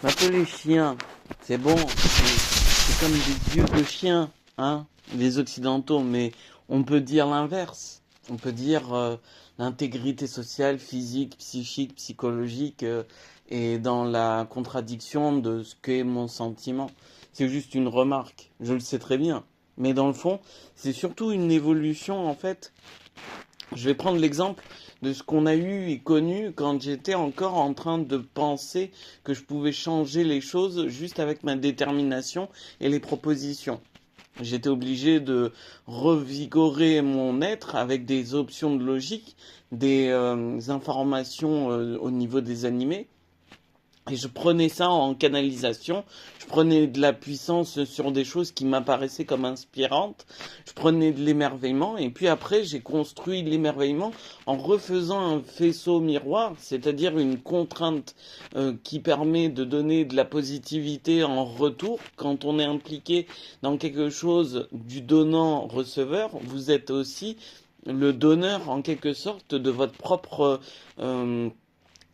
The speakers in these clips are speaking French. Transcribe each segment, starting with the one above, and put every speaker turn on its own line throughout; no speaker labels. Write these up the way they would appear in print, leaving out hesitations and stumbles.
M'appeler chien, c'est bon, c'est comme des yeux de chien, hein, les occidentaux, mais on peut dire l'inverse. On peut dire l'intégrité sociale, physique, psychique, psychologique est dans la contradiction de ce qu'est mon sentiment. C'est juste une remarque, je le sais très bien. Mais dans le fond, c'est surtout une évolution en fait. Je vais prendre l'exemple de ce qu'on a eu et connu quand j'étais encore en train de penser que je pouvais changer les choses juste avec ma détermination et les propositions. J'étais obligé de revigorer mon être avec des options de logique, des informations au niveau des animés. Et je prenais ça en canalisation, je prenais de la puissance sur des choses qui m'apparaissaient comme inspirantes, je prenais de l'émerveillement, et puis après j'ai construit l'émerveillement en refaisant un faisceau miroir, c'est-à-dire une contrainte qui permet de donner de la positivité en retour. Quand on est impliqué dans quelque chose du donnant-receveur, vous êtes aussi le donneur en quelque sorte de votre propre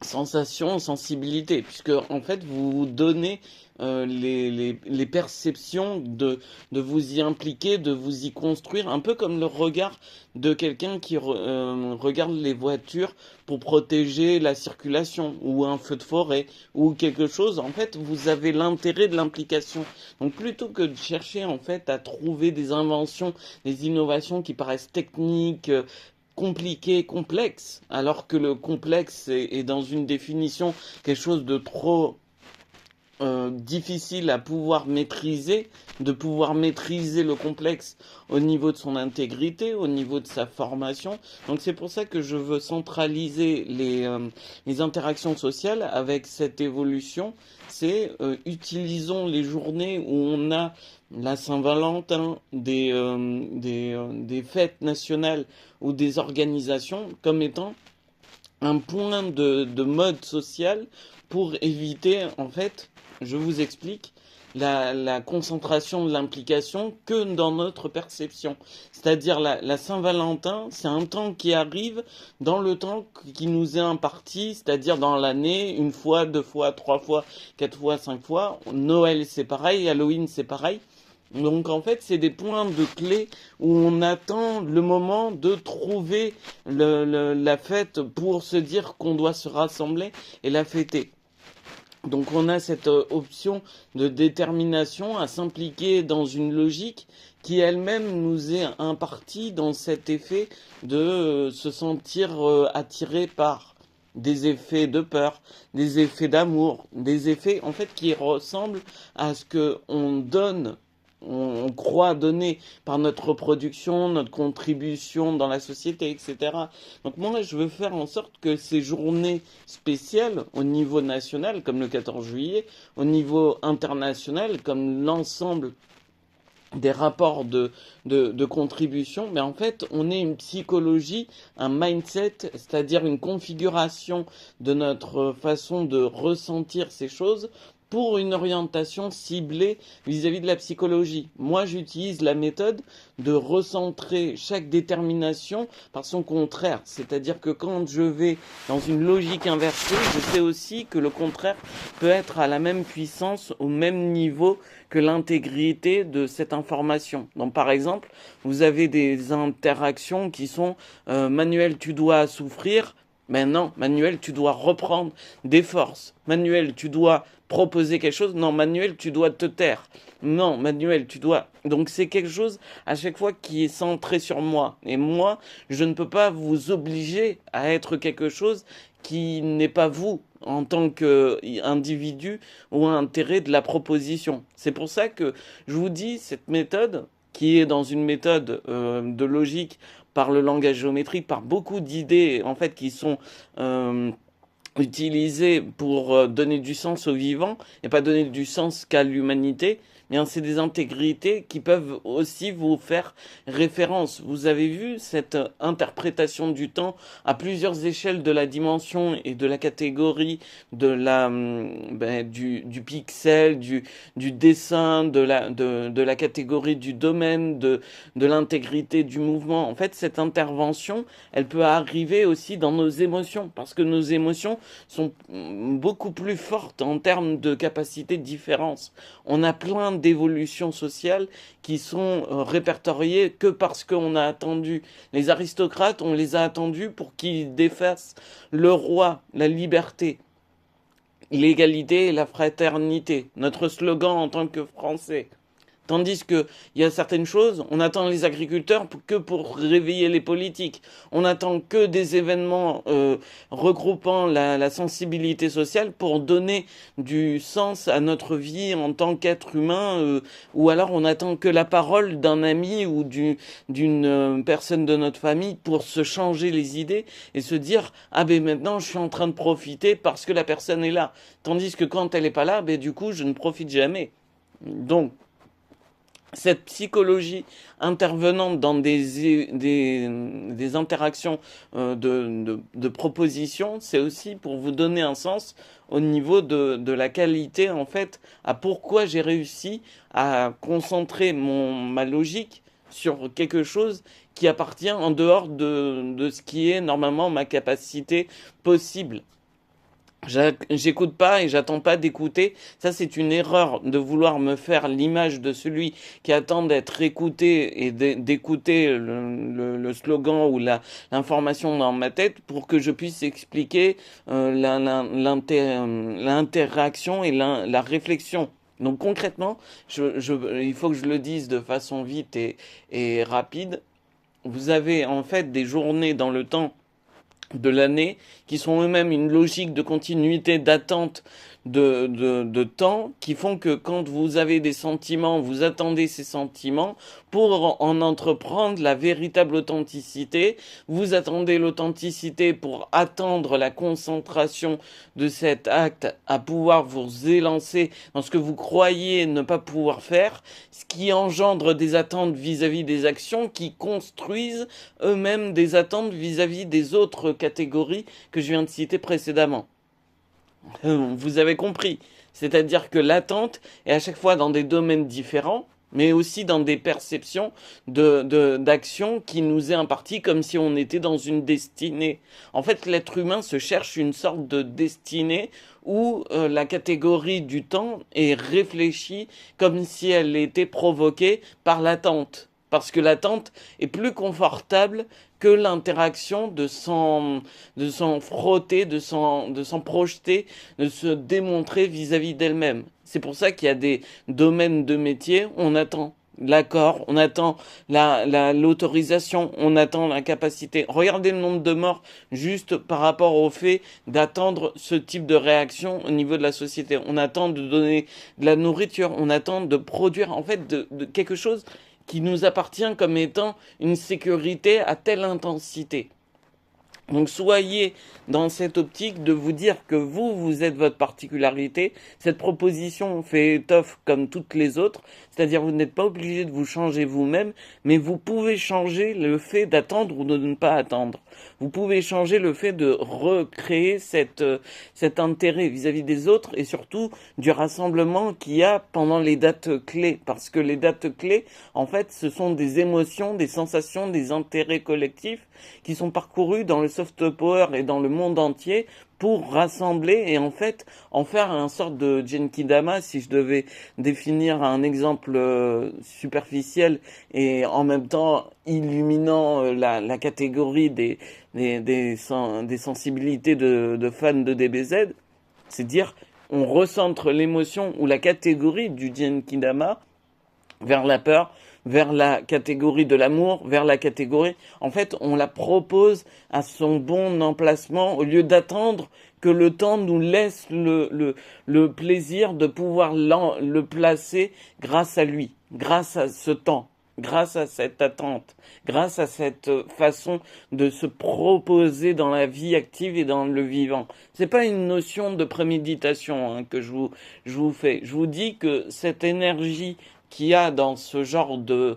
sensation, sensibilité, puisque en fait vous vous donnez les perceptions de vous y impliquer, de vous y construire, un peu comme le regard de quelqu'un qui regarde les voitures pour protéger la circulation, ou un feu de forêt, ou quelque chose. En fait, vous avez l'intérêt de l'implication. Donc plutôt que de chercher en fait à trouver des inventions, des innovations qui paraissent techniques, compliqué, complexe, alors que le complexe est dans une définition quelque chose de trop difficile à pouvoir maîtriser, de pouvoir maîtriser le complexe au niveau de son intégrité, au niveau de sa formation. Donc c'est pour ça que je veux centraliser les interactions sociales avec cette évolution. C'est utilisons les journées où on a la Saint-Valentin, des fêtes nationales ou des organisations comme étant un point de mode social pour éviter, en fait, je vous explique, la concentration de l'implication que dans notre perception. C'est-à-dire la Saint-Valentin, c'est un temps qui arrive dans le temps qui nous est imparti, c'est-à-dire dans l'année, une fois, deux fois, trois fois, quatre fois, cinq fois. Noël c'est pareil, Halloween c'est pareil. Donc en fait, c'est des points de clé où on attend le moment de trouver la fête pour se dire qu'on doit se rassembler et la fêter. Donc on a cette option de détermination à s'impliquer dans une logique qui elle-même nous est impartie dans cet effet de se sentir attiré par des effets de peur, des effets d'amour, des effets en fait qui ressemblent à ce que on donne, on croit donner par notre reproduction, notre contribution dans la société, etc. Donc moi, je veux faire en sorte que ces journées spéciales au niveau national, comme le 14 juillet, au niveau international, comme l'ensemble des rapports de contribution, mais en fait, on est une psychologie, un mindset, c'est-à-dire une configuration de notre façon de ressentir ces choses pour une orientation ciblée vis-à-vis de la psychologie. Moi, j'utilise la méthode de recentrer chaque détermination par son contraire. C'est-à-dire que quand je vais dans une logique inversée, je sais aussi que le contraire peut être à la même puissance, au même niveau que l'intégrité de cette information. Donc par exemple, vous avez des interactions qui sont Manuel, tu dois souffrir. Mais non, Manuel, tu dois reprendre des forces. Manuel, tu dois proposer quelque chose. Non, Manuel, tu dois te taire. Non, Manuel, tu dois... Donc c'est quelque chose à chaque fois qui est centré sur moi. Et moi, je ne peux pas vous obliger à être quelque chose qui n'est pas vous en tant qu'individu ou intérêt de la proposition. C'est pour ça que je vous dis, cette méthode, qui est dans une méthode de logique par le langage géométrique, par beaucoup d'idées en fait qui sont utilisées pour donner du sens au vivant et pas donner du sens qu'à l'humanité, bien c'est des intégrités qui peuvent aussi vous faire référence. Vous avez vu cette interprétation du temps à plusieurs échelles de la dimension et de la catégorie du pixel, du dessin, de la catégorie du domaine, de l'intégrité du mouvement. En fait, cette intervention, elle peut arriver aussi dans nos émotions, parce que nos émotions sont beaucoup plus fortes en termes de capacité de différence. On a plein d'évolutions sociales qui sont répertoriées que parce qu'on a attendu. Les aristocrates, on les a attendus pour qu'ils défassent le roi, la liberté, l'égalité et la fraternité, notre slogan en tant que Français. Tandis que il y a certaines choses, on attend les agriculteurs que pour réveiller les politiques. On attend que des événements regroupant la sensibilité sociale pour donner du sens à notre vie en tant qu'être humain. Ou alors on attend que la parole d'un ami ou d'une personne de notre famille pour se changer les idées et se dire ah ben maintenant je suis en train de profiter parce que la personne est là. Tandis que quand elle est pas là, ben du coup je ne profite jamais. Donc cette psychologie intervenante dans des interactions de propositions, c'est aussi pour vous donner un sens au niveau de la qualité, en fait, à pourquoi j'ai réussi à concentrer ma logique sur quelque chose qui appartient en dehors de ce qui est normalement ma capacité possible. J'écoute pas et j'attends pas d'écouter. Ça, c'est une erreur de vouloir me faire l'image de celui qui attend d'être écouté et d'écouter le slogan ou l'information dans ma tête pour que je puisse expliquer l'interaction et la réflexion. Donc concrètement, il faut que je le dise de façon vite et rapide. Vous avez en fait des journées dans le temps de l'année, qui sont eux-mêmes une logique de continuité, d'attente de temps, qui font que quand vous avez des sentiments, vous attendez ces sentiments pour en entreprendre la véritable authenticité. Vous attendez l'authenticité pour attendre la concentration de cet acte à pouvoir vous élancer dans ce que vous croyez ne pas pouvoir faire, ce qui engendre des attentes vis-à-vis des actions qui construisent eux-mêmes des attentes vis-à-vis des autres catégories que je viens de citer précédemment. Vous avez compris. C'est-à-dire que l'attente est à chaque fois dans des domaines différents, mais aussi dans des perceptions d'action qui nous est impartie comme si on était dans une destinée. En fait, l'être humain se cherche une sorte de destinée où la catégorie du temps est réfléchie comme si elle était provoquée par l'attente. Parce que l'attente est plus confortable que l'interaction de s'en frotter, de s'en projeter, de se démontrer vis-à-vis d'elle-même. C'est pour ça qu'il y a des domaines de métier, on attend l'accord, on attend l'autorisation, on attend la capacité. Regardez le nombre de morts juste par rapport au fait d'attendre ce type de réaction au niveau de la société. On attend de donner de la nourriture, on attend de produire en fait de quelque chose qui nous appartient comme étant une sécurité à telle intensité. Donc soyez dans cette optique de vous dire que vous êtes votre particularité. Cette proposition fait étoffe comme toutes les autres, c'est-à-dire vous n'êtes pas obligé de vous changer vous-même, mais vous pouvez changer le fait d'attendre ou de ne pas attendre. Vous pouvez changer le fait de recréer cet intérêt vis-à-vis des autres et surtout du rassemblement qu'il y a pendant les dates clés. Parce que les dates clés, en fait, ce sont des émotions, des sensations, des intérêts collectifs qui sont parcourus dans le soft power et dans le monde entier pour rassembler et en fait en faire une sorte de Genkidama, si je devais définir un exemple superficiel et en même temps illuminant la catégorie des sensibilités de fans de DBZ, c'est dire on recentre l'émotion ou la catégorie du Genkidama vers la peur, vers la catégorie de l'amour, vers la catégorie... En fait, on la propose à son bon emplacement au lieu d'attendre que le temps nous laisse le plaisir de pouvoir le placer grâce à lui, grâce à ce temps. grâce à cette attente, grâce à cette façon de se proposer dans la vie active et dans le vivant. C'est pas une notion de préméditation hein, que je vous fais. Je vous dis que cette énergie qu'il y a dans ce genre de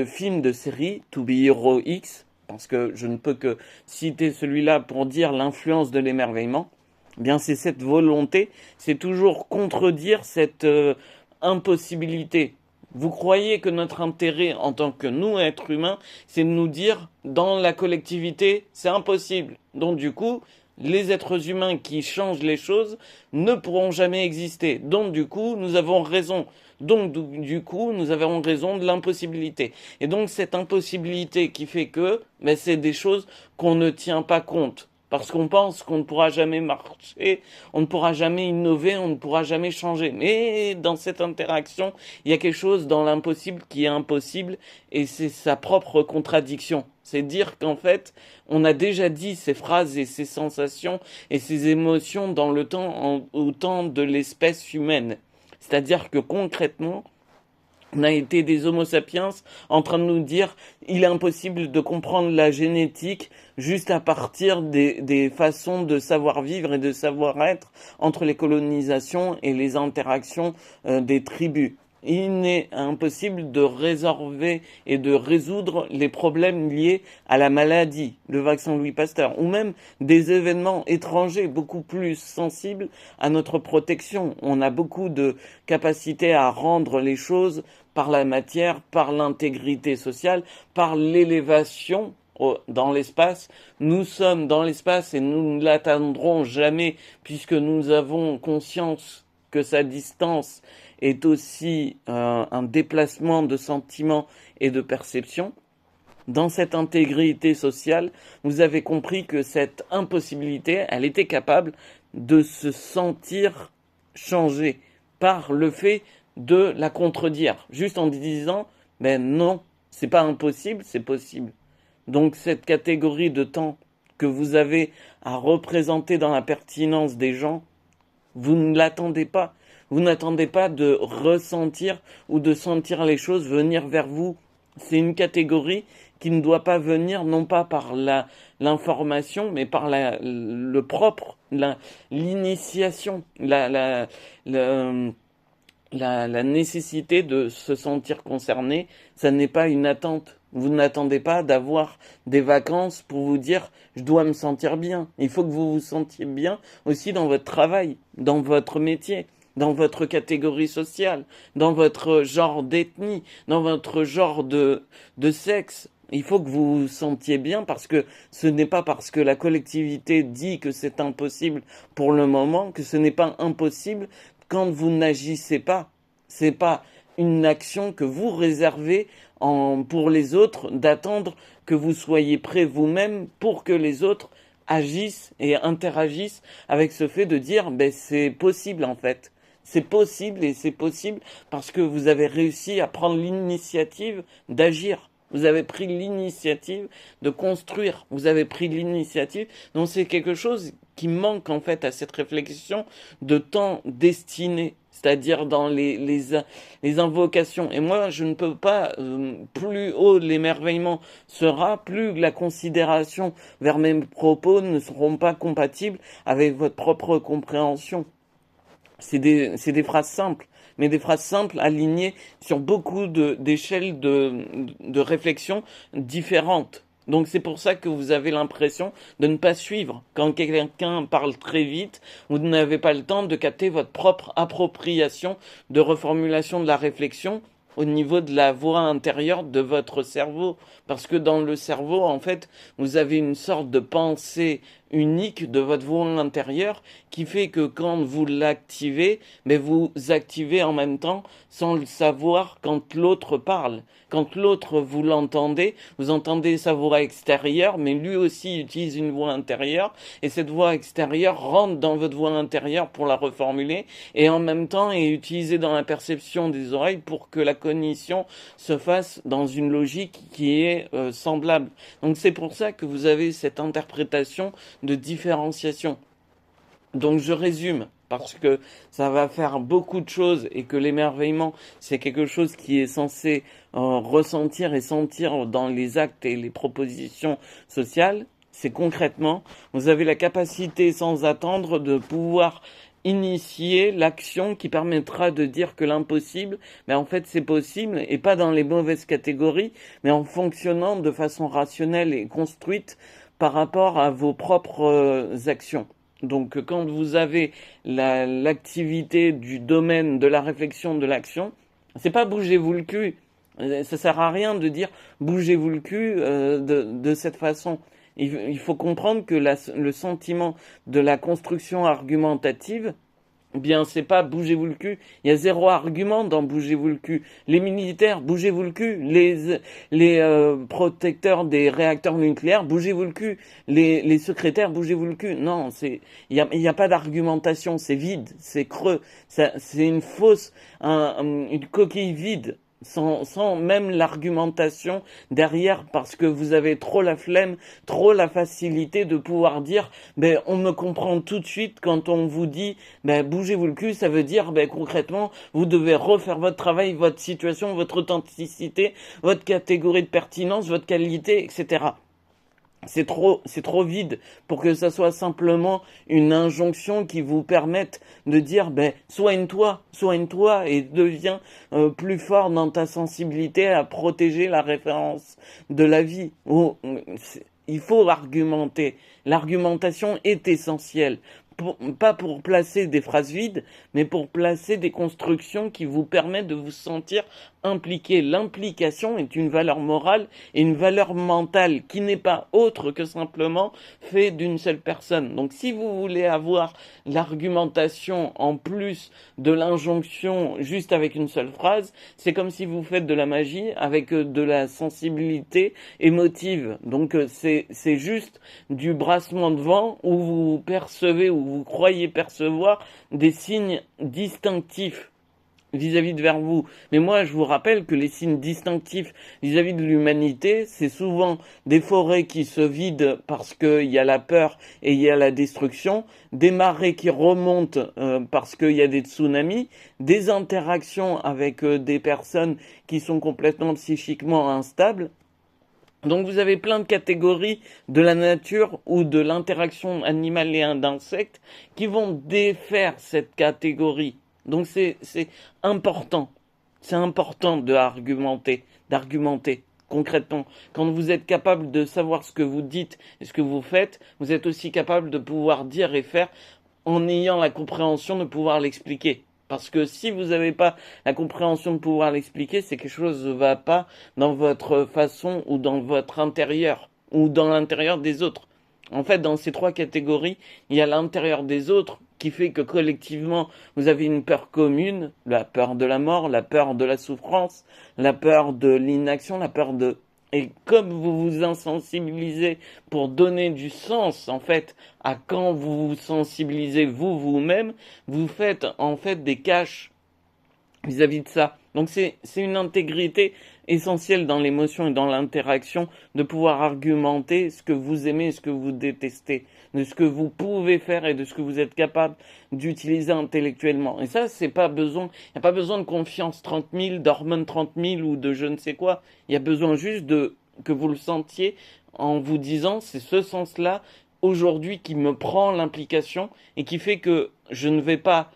film, de série, To Be Hero X, parce que je ne peux que citer celui-là pour dire l'influence de l'émerveillement, eh bien c'est cette volonté, c'est toujours contredire cette impossibilité. Vous croyez que notre intérêt en tant que nous, êtres humains, c'est de nous dire, dans la collectivité, c'est impossible. Donc du coup, les êtres humains qui changent les choses ne pourront jamais exister. Donc du coup, nous avons raison. Donc du coup, nous avons raison de l'impossibilité. Et donc cette impossibilité qui fait que ben, c'est des choses qu'on ne tient pas compte. Parce qu'on pense qu'on ne pourra jamais marcher, on ne pourra jamais innover, on ne pourra jamais changer. Mais dans cette interaction, il y a quelque chose dans l'impossible qui est impossible et c'est sa propre contradiction. C'est dire qu'en fait, on a déjà dit ces phrases et ces sensations et ces émotions dans le temps, au temps de l'espèce humaine. C'est-à-dire que concrètement, on a été des Homo sapiens en train de nous dire il est impossible de comprendre la génétique juste à partir des façons de savoir vivre et de savoir être entre les colonisations et les interactions des tribus. Il n'est impossible de résorber et de résoudre les problèmes liés à la maladie, le vaccin Louis Pasteur, ou même des événements étrangers beaucoup plus sensibles à notre protection. On a beaucoup de capacité à rendre les choses par la matière, par l'intégrité sociale, par l'élévation dans l'espace. Nous sommes dans l'espace et nous ne l'atteindrons jamais puisque nous avons conscience que sa distance est aussi un déplacement de sentiments et de perceptions. Dans cette intégrité sociale, vous avez compris que cette impossibilité, elle était capable de se sentir changée par le fait de la contredire, juste en disant ben non, c'est pas impossible, c'est possible. Donc cette catégorie de temps que vous avez à représenter dans la pertinence des gens, vous ne l'attendez pas. Vous n'attendez pas de ressentir ou de sentir les choses venir vers vous. C'est une catégorie qui ne doit pas venir non pas par l'information, mais par le propre, l'initiation, la nécessité de se sentir concerné. Ça n'est pas une attente. Vous n'attendez pas d'avoir des vacances pour vous dire je dois me sentir bien. Il faut que vous vous sentiez bien aussi dans votre travail, dans votre métier, dans votre catégorie sociale, dans votre genre d'ethnie, dans votre genre de sexe. Il faut que vous vous sentiez bien parce que ce n'est pas parce que la collectivité dit que c'est impossible pour le moment que ce n'est pas impossible quand vous n'agissez pas. C'est pas une action que vous réservez pour les autres, d'attendre que vous soyez prêt vous-même pour que les autres agissent et interagissent avec ce fait de dire ben c'est possible en fait. C'est possible et c'est possible parce que vous avez réussi à prendre l'initiative d'agir. Vous avez pris l'initiative de construire. Vous avez pris l'initiative. Donc c'est quelque chose qui manque en fait à cette réflexion de temps destiné. C'est-à-dire dans les invocations. Et moi, je ne peux pas, plus haut l'émerveillement sera, plus la considération vers mes propos ne seront pas compatibles avec votre propre compréhension. C'est des phrases simples, mais des phrases simples alignées sur beaucoup d'échelles de réflexion différentes. Donc c'est pour ça que vous avez l'impression de ne pas suivre. Quand quelqu'un parle très vite, vous n'avez pas le temps de capter votre propre appropriation de reformulation de la réflexion au niveau de la voix intérieure de votre cerveau. Parce que dans le cerveau, en fait, vous avez une sorte de pensée unique de votre voix intérieure qui fait que quand vous l'activez, mais vous activez en même temps sans le savoir quand l'autre parle. Quand l'autre vous l'entendez, vous entendez sa voix extérieure, mais lui aussi utilise une voix intérieure et cette voix extérieure rentre dans votre voix intérieure pour la reformuler et en même temps est utilisée dans la perception des oreilles pour que la cognition se fasse dans une logique qui est semblable. Donc c'est pour ça que vous avez cette interprétation de différenciation. Donc je résume. parce que ça va faire beaucoup de choses et que l'émerveillement, c'est quelque chose qui est censé ressentir et sentir dans les actes et les propositions sociales. C'est concrètement, vous avez la capacité sans attendre de pouvoir initier l'action qui permettra de dire que l'impossible, mais en fait c'est possible, et pas dans les mauvaises catégories, mais en fonctionnant de façon rationnelle et construite par rapport à vos propres actions. Donc quand vous avez l'activité du domaine de la réflexion, de l'action, c'est pas bougez-vous le cul. Ça sert à rien de dire bougez-vous le cul de cette façon. Il faut comprendre que le sentiment de la construction argumentative, eh bien, c'est pas bougez-vous le cul. Il y a zéro argument dans bougez-vous le cul. Les militaires, bougez-vous le cul. Les protecteurs des réacteurs nucléaires, bougez-vous le cul. Les secrétaires, bougez-vous le cul. Non, il y a pas d'argumentation. C'est vide, c'est creux. C'est une fausse, une coquille vide. Sans même l'argumentation derrière, parce que vous avez trop la flemme, trop la facilité de pouvoir dire, ben, on me comprend tout de suite quand on vous dit, ben, bougez-vous le cul, ça veut dire, ben, concrètement, vous devez refaire votre travail, votre situation, votre authenticité, votre catégorie de pertinence, votre qualité, etc. C'est trop vide pour que ça soit simplement une injonction qui vous permette de dire, ben, soigne-toi et deviens plus fort dans ta sensibilité à protéger la référence de la vie. Il faut argumenter. L'argumentation est essentielle. Pas pour placer des phrases vides, mais pour placer des constructions qui vous permettent de vous sentir impliqué. L'implication est une valeur morale et une valeur mentale qui n'est pas autre que simplement fait d'une seule personne. Donc si vous voulez avoir l'argumentation en plus de l'injonction juste avec une seule phrase, c'est comme si vous faites de la magie avec de la sensibilité émotive. Donc c'est juste du brassement de vent où vous percevez ou vous croyez percevoir des signes distinctifs vis-à-vis de vers vous. Mais moi, je vous rappelle que les signes distinctifs vis-à-vis de l'humanité, c'est souvent des forêts qui se vident parce qu'il y a la peur et il y a la destruction, des marées qui remontent parce qu'il y a des tsunamis, des interactions avec des personnes qui sont complètement psychiquement instables. Donc vous avez plein de catégories de la nature ou de l'interaction animale et d'insectes qui vont défaire cette catégorie. Donc c'est important. C'est important d'argumenter concrètement. Quand vous êtes capable de savoir ce que vous dites et ce que vous faites, vous êtes aussi capable de pouvoir dire et faire en ayant la compréhension de pouvoir l'expliquer. Parce que si vous n'avez pas la compréhension de pouvoir l'expliquer, c'est quelque chose ne va pas dans votre façon ou dans votre intérieur ou dans l'intérieur des autres. En fait, dans ces trois catégories, il y a l'intérieur des autres qui fait que collectivement, vous avez une peur commune, la peur de la mort, la peur de la souffrance, la peur de l'inaction, la peur de... Et comme vous vous insensibilisez pour donner du sens, en fait, à quand vous vous sensibilisez vous-même, vous faites en fait des caches vis-à-vis de ça. Donc c'est une intégrité essentielle dans l'émotion et dans l'interaction de pouvoir argumenter ce que vous aimez et ce que vous détestez, de ce que vous pouvez faire et de ce que vous êtes capable d'utiliser intellectuellement. Et ça, il n'y a pas besoin de confiance 30 000, d'hormones 30 000 ou de je ne sais quoi. Il y a besoin juste que vous le sentiez en vous disant c'est ce sens-là aujourd'hui qui me prend l'implication et qui fait que je ne vais pas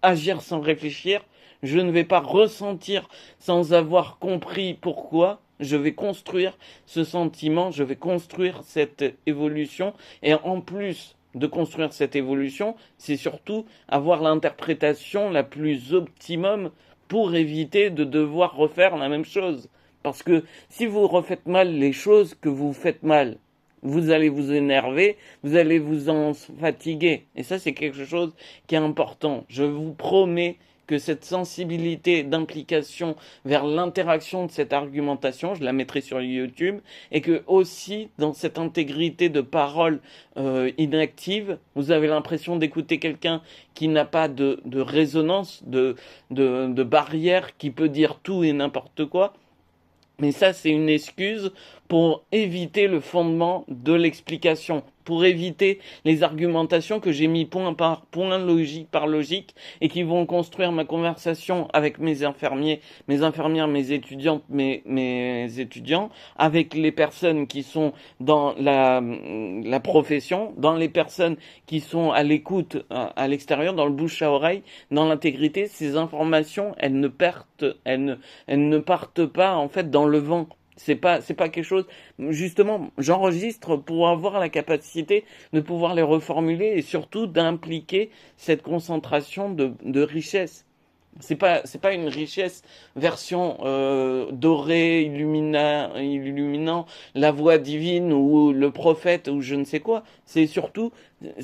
agir sans réfléchir. Je ne vais pas ressentir sans avoir compris pourquoi. Je vais construire ce sentiment, je vais construire cette évolution. Et en plus de construire cette évolution, c'est surtout avoir l'interprétation la plus optimum pour éviter de devoir refaire la même chose. Parce que si vous refaites mal les choses que vous faites mal, vous allez vous énerver, vous allez vous en fatiguer. Et ça, c'est quelque chose qui est important. Je vous promets que cette sensibilité d'implication vers l'interaction de cette argumentation, je la mettrai sur YouTube, et que aussi dans cette intégrité de parole inactive, vous avez l'impression d'écouter quelqu'un qui n'a pas de résonance, de barrière, qui peut dire tout et n'importe quoi. Mais ça, c'est une excuse pour éviter le fondement de l'explication. pour éviter les argumentations que j'ai mis point par point, logique par logique, et qui vont construire ma conversation avec mes infirmiers, mes infirmières, mes étudiantes, mes étudiants, avec les personnes qui sont dans la profession, dans les personnes qui sont à l'écoute à l'extérieur, dans le bouche à oreille, dans l'intégrité. Ces informations, elles ne partent pas en fait dans le vent. C'est pas quelque chose. Justement, j'enregistre pour avoir la capacité de pouvoir les reformuler et surtout d'impliquer cette concentration de richesse. C'est pas une richesse version dorée, illuminant la voix divine ou le prophète ou je ne sais quoi. C'est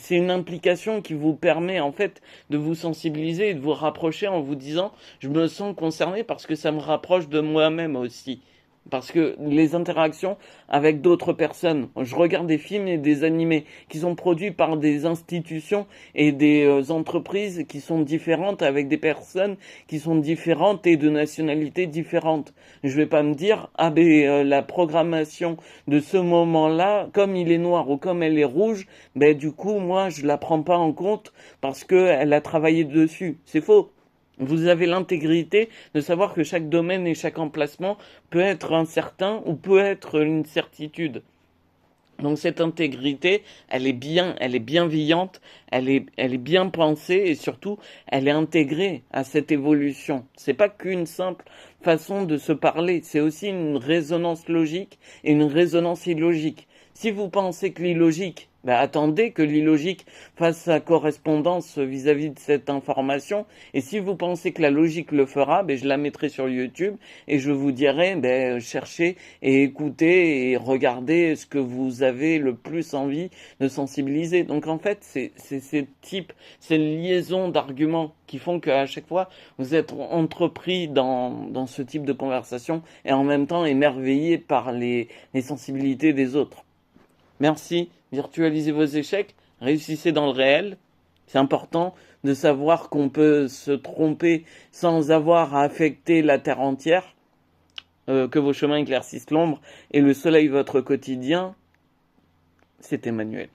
une implication qui vous permet en fait de vous sensibiliser et de vous rapprocher en vous disant je me sens concerné parce que ça me rapproche de moi-même aussi. Parce que les interactions avec d'autres personnes, je regarde des films et des animés qui sont produits par des institutions et des entreprises qui sont différentes avec des personnes qui sont différentes et de nationalités différentes. Je vais pas me dire, la programmation de ce moment-là, comme il est noir ou comme elle est rouge, du coup, moi, je la prends pas en compte parce que elle a travaillé dessus. C'est faux. Vous avez l'intégrité de savoir que chaque domaine et chaque emplacement peut être incertain ou peut être une certitude. Donc cette intégrité, elle est bienveillante, elle est bien pensée et surtout, elle est intégrée à cette évolution. C'est pas qu'une simple façon de se parler, c'est aussi une résonance logique et une résonance illogique. Si vous pensez que l'illogique, attendez que l'illogique fasse sa correspondance vis-à-vis de cette information. Et si vous pensez que la logique le fera, je la mettrai sur YouTube et je vous dirai, cherchez et écoutez et regardez ce que vous avez le plus envie de sensibiliser. Donc en fait, c'est ces liaisons d'arguments qui font qu'à chaque fois, vous êtes entrepris dans ce type de conversation et en même temps émerveillé par les sensibilités des autres. Merci, virtualisez vos échecs, réussissez dans le réel. C'est important de savoir qu'on peut se tromper sans avoir à affecter la terre entière, que vos chemins éclaircissent l'ombre et le soleil votre quotidien. C'est Emmanuel.